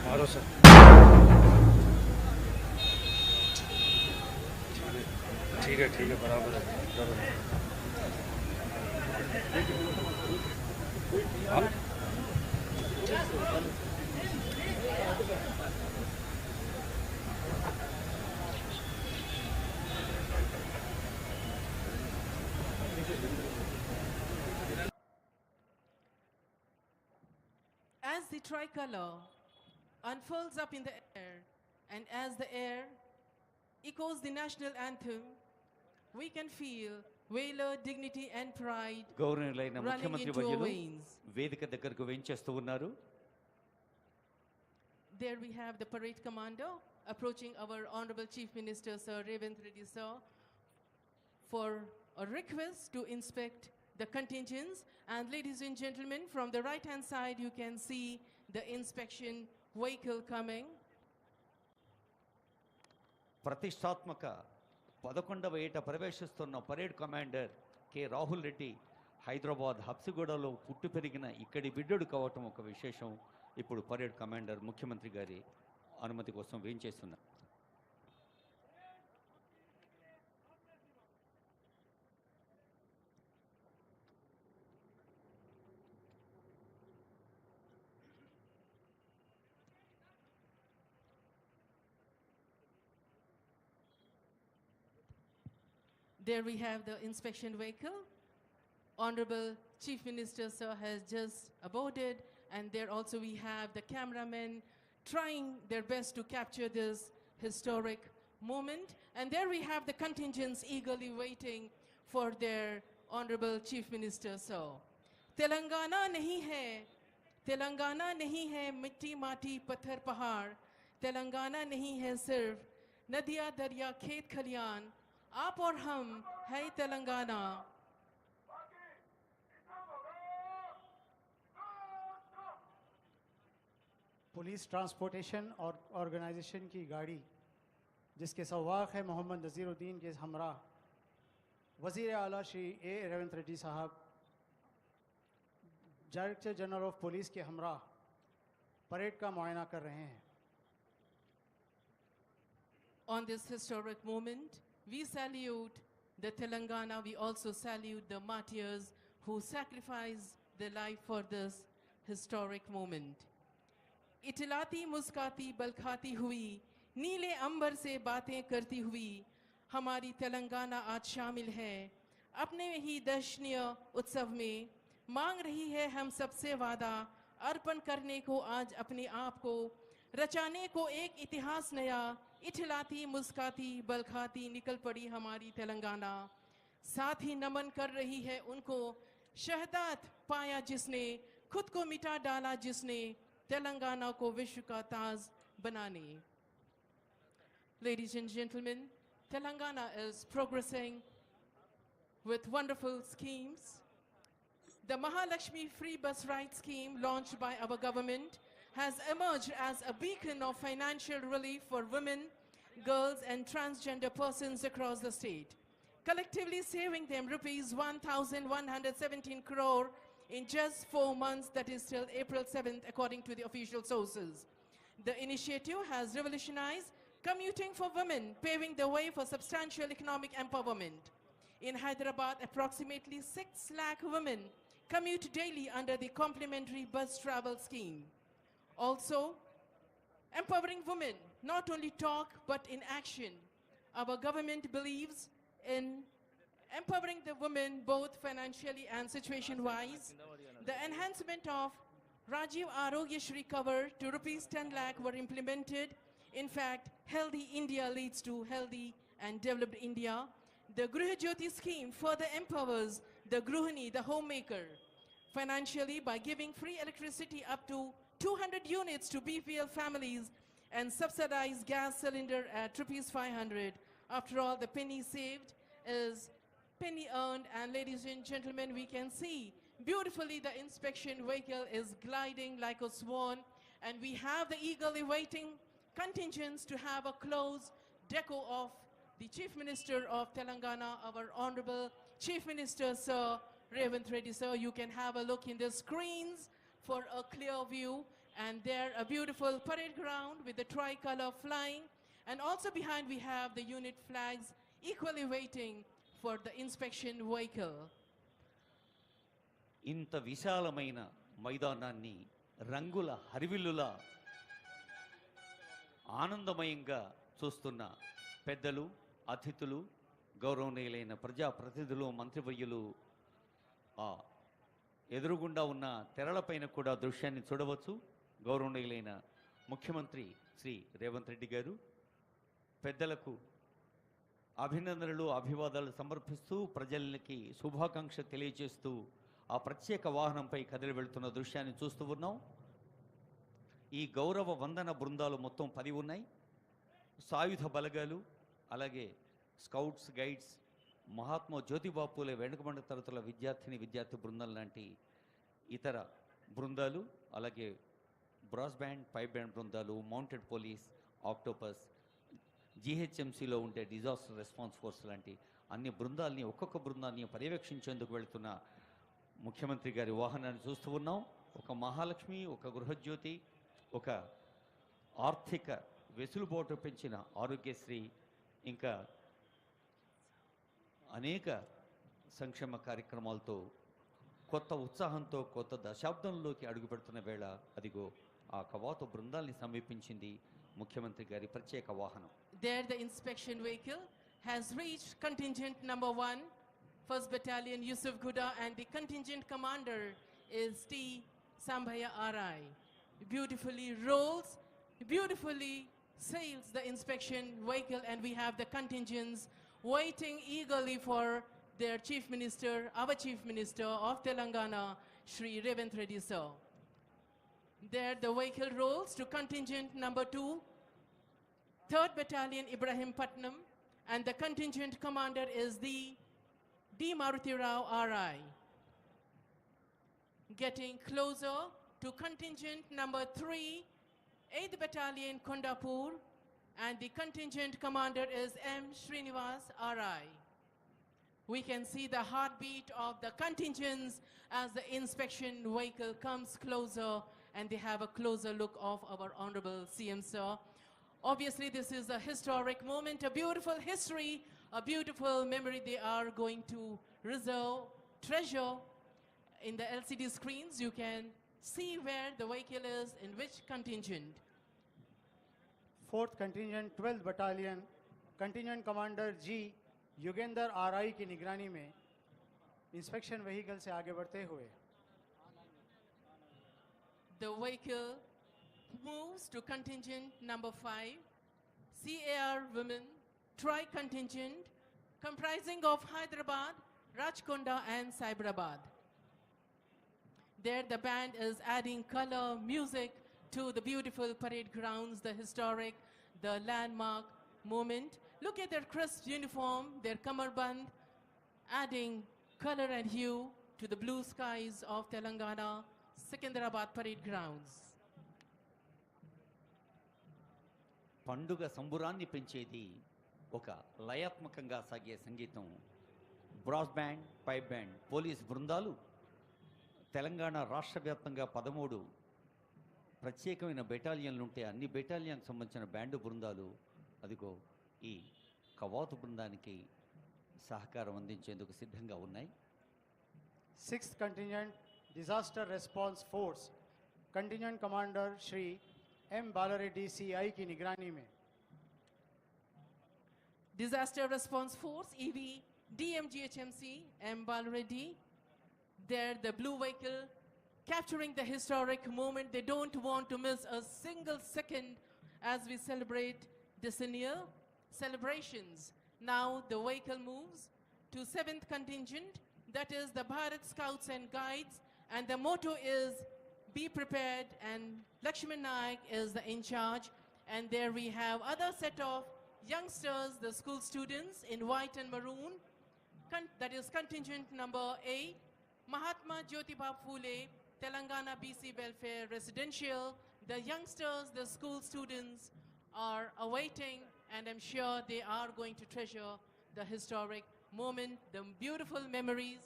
मारो सर। ठीक है बराबर है। हाँ? As the tricolor unfurls up in the air, and as the air echoes the national anthem, we can feel valor, dignity and pride గౌరవనీయులైన running ముఖ్యమంత్రి into our వర్యులు veins. వేదిక దగ్గరకు వెంచేస్తూ ఉన్నారు. There we have the parade commander approaching our Honorable Chief Minister Sir Revanth Reddy sir for a request to inspect the contingents. And ladies and gentlemen, from the right hand side you can see the inspection vehicle coming. ప్రతిష్టాత్మక 11వ ఏట ప్రవేశిస్తున్న parade commander K Rahul Reddy Hyderabad హబ్సిగూడలో పుట్టి పెరిగిన ఇక్కడి బిడ్డడు కావటం ఒక విశేషం. ఇప్పుడు పరేడ్ కమాండర్ ముఖ్యమంత్రి గారి అనుమతి కోసం వేయించేస్తున్నారు. There we have the inspection vehicle. Honorable Chief Minister sir has just aboarded, and there also we have the cameramen trying their best to capture this historic moment. And there we have the contingents eagerly waiting for their Honorable Chief Minister sir. Telangana nahi hai mitti mati pathar pahar. Telangana nahi hai sirf nadiya darya khet khalian. आप और हम है Telangana. Police transportation और organisation की गाड़ी जिसके सवाक है मोहम्मद नज़ीरुद्दीन के हमरा वज़ीर आला श्री ए रेवंत रेड्डी साहब, डायरेक्टर जनरल ऑफ पुलिस के हमरा परेड का मुआयना कर रहे हैं. On this historic moment, we salute the Telangana. We also salute the martyrs who sacrificed their life for this historic moment. इटलाती मुस्काती बलखाती हुई नीले अंबर से बातें करती हुई हमारी तेलंगाना आज शामिल है अपने ही दर्शनीय उत्सव में. मांग रही है हम सबसे वादा अर्पण करने को आज अपने आप को रचाने को एक इतिहास नया. इठलाती मुस्काती बलखाती निकल पड़ी हमारी तेलंगाना. साथ ही नमन कर रही है उनको शहादत पाया जिसने, खुद को मिटा डाला जिसने, तेलंगाना को विश्व का ताज बनाने. Ladies and gentlemen, Telangana is progressing with wonderful schemes. The Mahalakshmi free bus ride scheme launched by our government has emerged as a beacon of financial relief for women, girls and transgender persons across the state, collectively saving them rupees 1,117 crore in just 4 months, that is till April 7th according to the official sources. The initiative has revolutionized commuting for women, paving the way for substantial economic empowerment. In Hyderabad, approximately 6 lakh women commute daily under the complimentary bus travel scheme. Also, empowering women, not only talk but in action. Our government believes in empowering the women both financially and situation-wise. The enhancement of Rajiv Arogya Shri cover to rupees 10 lakh were implemented. In fact, healthy India leads to healthy and developed India. The Griha Jyoti scheme further empowers the Gruhini, the homemaker, financially by giving free electricity up to 200 units to BPL families and subsidized gas cylinder at rupees 500. After all, the penny saved is penny earned. And ladies and gentlemen, we can see beautifully the inspection vehicle is gliding like a swan, and we have the eagerly waiting contingents to have a close deco of the Chief Minister of Telangana, our Honorable Chief Minister Sir Revanth Reddy sir. You can have a look in the screens for a clear view. And there a beautiful parade ground with the tricolor flying. And also behind we have the unit flags equally waiting for the inspection vehicle. ఇంత విశాలమైన మైదానాన్ని రంగుల హరివిల్లులా ఆనందమయంగా చూస్తున్న పెద్దలు, అతిథులు, గౌరవనీయులైన ప్రజాప్రతినిధులు, మంత్రివర్యులు ఎదురుగుండా ఉన్న తెరలపైన కూడా దృశ్యాన్ని చూడవచ్చు. గౌరవనీయులైన ముఖ్యమంత్రి శ్రీ రేవంత్ రెడ్డి గారు పెద్దలకు అభినందనలు, అభివాదాలు సమర్పిస్తూ ప్రజలకి శుభాకాంక్ష తెలియజేస్తూ ఆ ప్రత్యేక వాహనంపై కదిలి వెళ్తున్న దృశ్యాన్ని చూస్తూ ఉన్నాం. ఈ గౌరవ వందన బృందాలు మొత్తం 10 ఉన్నాయి. సాయుధ బలగాలు, అలాగే స్కౌట్స్, గైడ్స్, మహాత్మా జ్యోతిబా పూలే వెనుకబడిన తరగతుల విద్యార్థి బృందం లాంటి ఇతర బృందాలు, అలాగే బ్రాస్ బ్యాండ్, పైప్ బ్యాండ్ బృందాలు, మౌంటెడ్ పోలీస్, ఆక్టోపస్, జీహెచ్ఎంసీలో ఉండే డిజాస్టర్ రెస్పాన్స్ ఫోర్స్ లాంటి అన్ని బృందాలని, ఒక్కొక్క బృందాన్ని పర్యవేక్షించేందుకు వెళుతున్న ముఖ్యమంత్రి గారి వాహనాన్ని చూస్తూ ఉన్నాం. ఒక మహాలక్ష్మి, ఒక గృహజ్యోతి, ఒక ఆర్థిక వెసులుబాటు పెంచిన ఆరోగ్యశ్రీ, ఇంకా అనేక సంక్షేమ కార్యక్రమాలతో కొత్త ఉత్సాహంతో కొత్త దశాబ్దంలోకి అడుగుపెడుతున్న వేళ అదిగో ఆ కవాతు బృందాల్ని సమీపించింది ముఖ్యమంత్రి గారి ప్రత్యేక వాహనం. There the inspection vehicle has reached contingent number 1, 1st Battalion Yusuf Guda, and the contingent commander is T. Sambhaya RI. Beautifully rolls, beautifully sails the inspection vehicle, and we have the contingents waiting eagerly for their Chief Minister, our Chief Minister of Telangana, Shri Revanth Reddy sir. There the vehicle rolls to contingent number 2, 3rd Battalion Ibrahim Patnam, and the contingent commander is the D. Maruti Rao RI. Getting closer to contingent number 3, 8th Battalion Kondapur, and the contingent commander is M. Srinivas RI. We can see the heartbeat of the contingents as the inspection vehicle comes closer, and they have a closer look of our Honorable CM Sir. Obviously, this is a historic moment, a beautiful history, a beautiful memory they are going to reserve, treasure. In the LCD screens, you can see where the vehicle is, in which contingent. 4th contingent 12th battalion contingent commander G Yugendra RI की निगरानी में inspection vehicle से आगे बढ़ते हुए The vehicle moves to contingent number 5, CAR Women Tri-Contingent, comprising of Hyderabad, Rajkonda and Cyberabad. There the band is adding color, music to the beautiful parade grounds, the historic, the landmark moment. Look at their crisp uniform, their kamarband, adding color and hue to the blue skies of Telangana, Secunderabad parade grounds. పండుగ సంబురాన్ని పెంచేది ఒక లయాత్మకంగా సాగే సంగీతం. Brass band, pipe band, police బృందాలు తెలంగాణ రాష్ట్ర వ్యాప్తంగా 13 ప్రత్యేకమైన బెటాలియన్లు ఉంటే అన్ని బెటాలియన్కి సంబంధించిన బ్యాండు బృందాలు అదిగో ఈ కవాతు బృందానికి సహకారం అందించేందుకు సిద్ధంగా ఉన్నాయి. 6th contingent disaster response force contingent commander Shri M. Balareddy CI की निगरानी में Disaster Response Force, EV, DMGHMC, M. Balreddy. There the blue vehicle capturing the historic moment. They don't want to miss a single second as we celebrate decennial celebrations. Now the vehicle moves to 7th contingent, that is the Bharat Scouts and Guides, and the motto is be prepared, and Lakshman Naik is the in charge. And there we have other set of youngsters, the school students in white and maroon, that is contingent number 8, Mahatma Jyotiba Phule, Telangana BC Welfare Residential. The youngsters, the school students are awaiting, and I'm sure they are going to treasure the historic moment, the beautiful memories.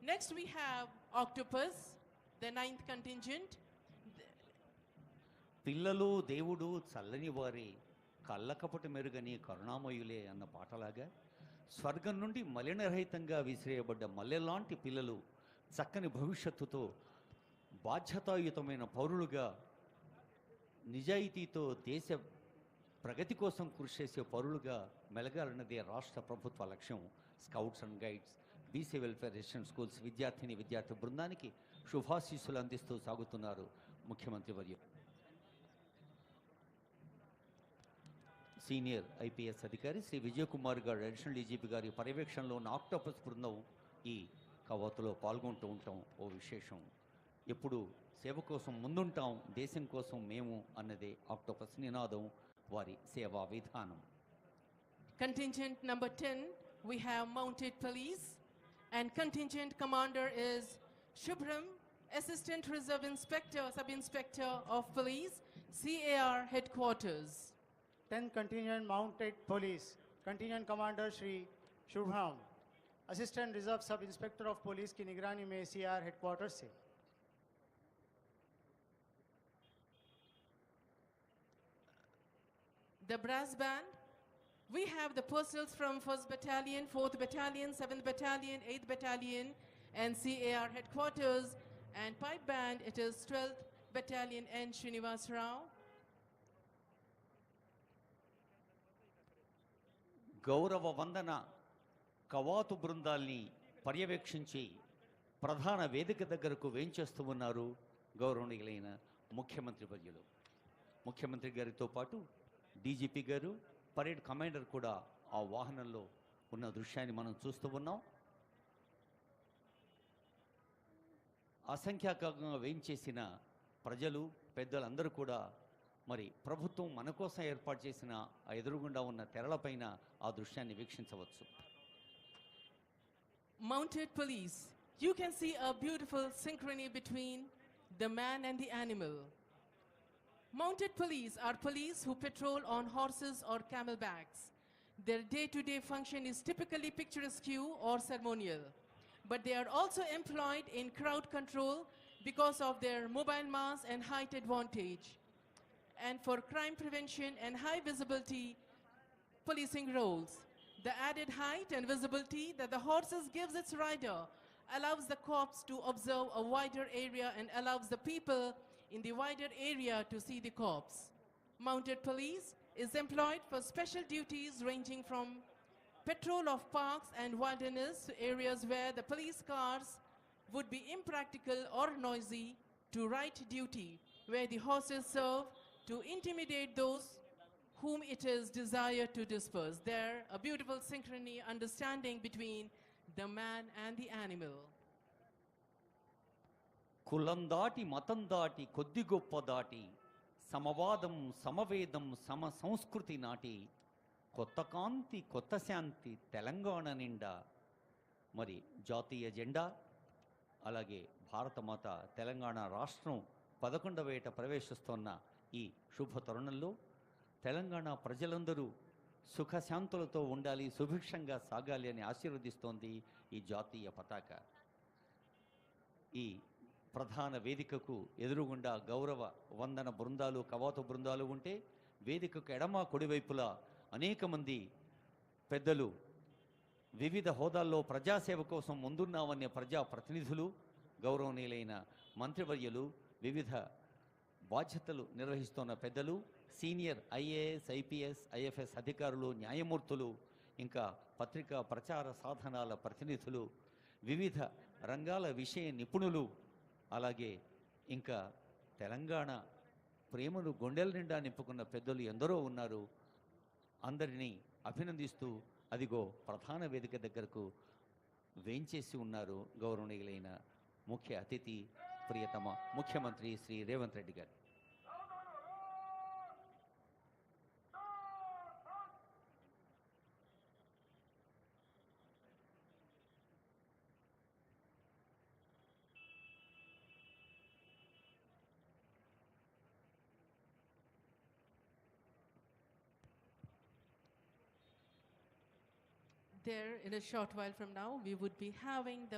Next we have Octopus, the 9th contingent. పిల్లలు దేవుడు చల్లని వారి కళ్ళకపటి మెరుగని కరుణామయులే అన్న పాటలాగా స్వర్గం నుండి మలినరహితంగా విసిరేయబడ్డ మల్లెలాంటి పిల్లలు చక్కని భవిష్యత్తుతో బాధ్యతాయుతమైన పౌరులుగా నిజాయితీతో దేశ ప్రగతి కోసం కృషి చేసే పౌరులుగా మెలగాలన్నదే రాష్ట్ర ప్రభుత్వ లక్ష్యం. Scouts and guides, BC welfare resident schools విద్యార్థి బృందానికి శుభాశీస్సులు అందిస్తూ సాగుతున్నారు ముఖ్యమంత్రి వర్యులు. సీనియర్ ఐపీఎస్ అధికారి శ్రీ విజయకుమార్ గారు అడిషనల్ డీజీపీ గారి పర్యవేక్షణలో ఉన్న ఆక్టోపస్ బృందం ఈ కవాతులో పాల్గొంటూ ఉంటాం. ఓ విశేషం, ఎప్పుడు సేవ కోసం ముందుంటాం, దేశం కోసం మేము అన్నదే ఆక్టోపస్ నినాదం, వారి సేవా విధానం. Contingent number 10, we have mounted police, and contingent commander is Shubhram, Assistant Reserve Inspector, Sub-Inspector of Police, CAR Headquarters. 10th contingent mounted police, contingent commander Shri Shubham, assistant reserve sub inspector of police की निगरानी में CR headquarters से. The brass band, we have the personals from 1st Battalion, 4th Battalion, 7th Battalion, 8th Battalion, and CAR Headquarters. And pipe band, it is 12th Battalion N. Srinivas Rao. గౌరవ వందన కవాతు బృందాల్ని పర్యవేక్షించి ప్రధాన వేదిక దగ్గరకు వేంచేస్తూ ఉన్నారు గౌరవనీయులైన ముఖ్యమంత్రి వర్యులు. ముఖ్యమంత్రి గారితో పాటు డీజీపీ గారు, పరేడ్ కమాండర్ కూడా ఆ వాహనంలో ఉన్న దృశ్యాన్ని మనం చూస్తూ ఉన్నాం. అసంఖ్యాకంగా వేయించేసిన ప్రజలు, పెద్దలందరూ కూడా మరి ప్రభుత్వం మన కోసం ఏర్పాటు చేసిన ఆ ఎదురుగుండా ఉన్న తెరలపైన ఆ దృశ్యాన్ని వీక్షించవచ్చు. Mounted police, you can see a beautiful synchrony between the man and the animal. Mounted police are police who patrol on horses or camelbacks. Their day-to-day function is typically picturesque or ceremonial, but they are also employed in crowd control because of their mobile mass and height advantage, and for crime prevention and high visibility policing roles. The added height and visibility that the horses gives its rider allows the cops to observe a wider area and allows the people in the wider area to see the cops. Mounted police is employed for special duties ranging from patrol of parks and wilderness to areas where the police cars would be impractical or noisy, to right duty where the horses serve to intimidate those whom it is desired to disperse. There, a beautiful synchrony, understanding between the man and the animal. కులం దాటి మతం దాటి కొద్ది గొప్ప దాటి సమవాదం సమవేదం సమ సంస్కృతి నాటి కొత్త కాంతి కొత్త శాంతి తెలంగాణ నిండా. మరి జాతీయ జెండా, అలాగే భారతమాత తెలంగాణ రాష్ట్రం 11వ ఏట ప్రవేశిస్తున్న ఈ శుభ తరుణంలో తెలంగాణ ప్రజలందరూ సుఖశాంతులతో ఉండాలి, సుభిక్షంగా సాగాలి అని ఆశీర్వదిస్తోంది ఈ జాతీయ పతాక. ఈ ప్రధాన వేదికకు ఎదురుగుండా గౌరవ వందన బృందాలు, కవాతు బృందాలు ఉంటే, వేదికకు ఎడమ కుడివైపులా అనేక మంది పెద్దలు, వివిధ హోదాల్లో ప్రజాసేవ కోసం ముందున్నామనే ప్రజా ప్రతినిధులు, గౌరవనీయులైన మంత్రివర్యులు, వివిధ బాధ్యతలు నిర్వహిస్తున్న పెద్దలు, సీనియర్ ఐఏఎస్, ఐపీఎస్, ఐఎఫ్ఎస్ అధికారులు, న్యాయమూర్తులు, ఇంకా పత్రికా ప్రచార సాధనాల ప్రతినిధులు, వివిధ రంగాల విషయ నిపుణులు, అలాగే ఇంకా తెలంగాణ ప్రేమను గుండెల నిండా నింపుకున్న పెద్దలు ఎందరో ఉన్నారు. అందరినీ అభినందిస్తూ అదిగో ప్రధాన వేదిక దగ్గరకు వేంచేసి ఉన్నారు గౌరవనీయులైన ముఖ్య అతిథి, ప్రియతమ ముఖ్యమంత్రి శ్రీ రేవంత్ రెడ్డి గారు. There, in a short while from now, we would be having the